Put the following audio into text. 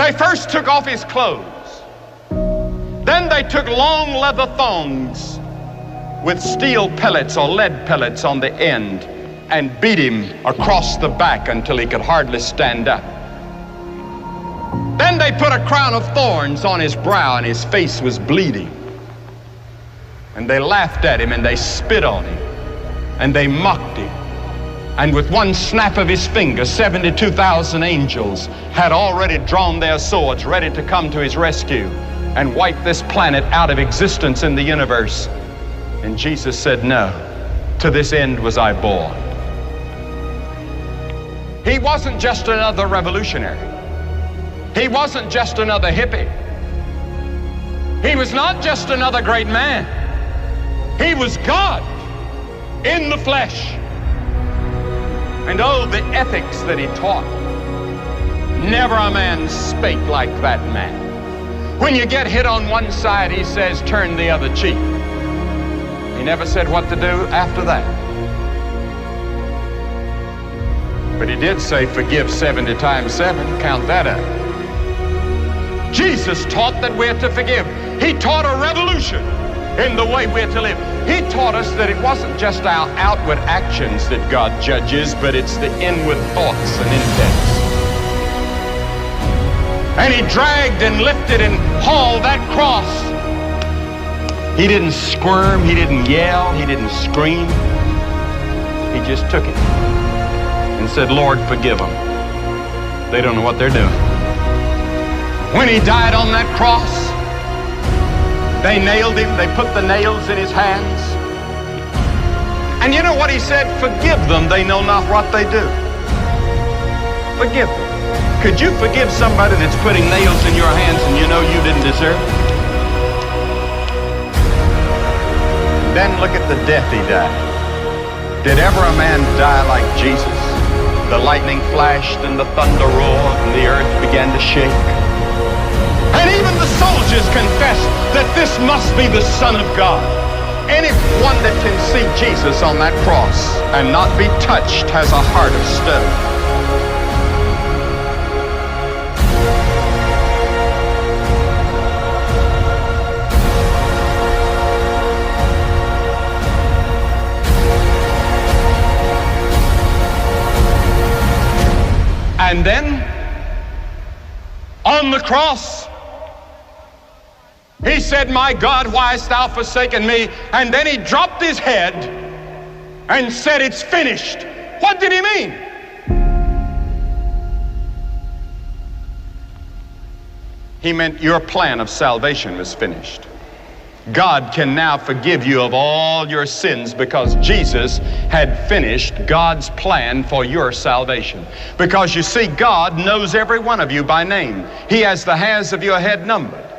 They first took off his clothes. Then they took long leather thongs with steel pellets or lead pellets on the end and beat him across the back until he could hardly stand up. Then they put a crown of thorns on his brow and his face was bleeding. And they laughed at him and they spit on him and they mocked him. And with one snap of his finger, 72,000 angels had already drawn their swords ready to come to his rescue and wipe this planet out of existence in the universe. And Jesus said, no, to this end was I born. He wasn't just another revolutionary. He wasn't just another hippie. He was not just another great man. He was God in the flesh. And oh, the ethics that he taught. Never a man spake like that man. When you get hit on one side, he says, turn the other cheek. He never said what to do after that. But he did say, forgive 70 times 7. Count that up. Jesus taught that we're to forgive. He taught a revolution in the way we're to live. He taught us that it wasn't just our outward actions that God judges, but it's the inward thoughts and intents. And he dragged and lifted and hauled that cross. He didn't squirm, he didn't yell, he didn't scream. He just took it and said, Lord, forgive them. They don't know what they're doing. When he died on that cross, they nailed him, they put the nails in his hands. And you know what he said? Forgive them, they know not what they do. Forgive them. Could you forgive somebody that's putting nails in your hands and you know you didn't deserve it? Then look at the death he died. Did ever a man die like Jesus? The lightning flashed and the thunder roared and the earth began to shake. And even the soldiers confessed that this must be the Son of God. Anyone that can see Jesus on that cross and not be touched has a heart of stone. And then, on the cross, he said, my God, why hast thou forsaken me? And then he dropped his head and said, it's finished. What did he mean? He meant your plan of salvation was finished. God can now forgive you of all your sins because Jesus had finished God's plan for your salvation. Because you see, God knows every one of you by name. He has the hairs of your head numbered.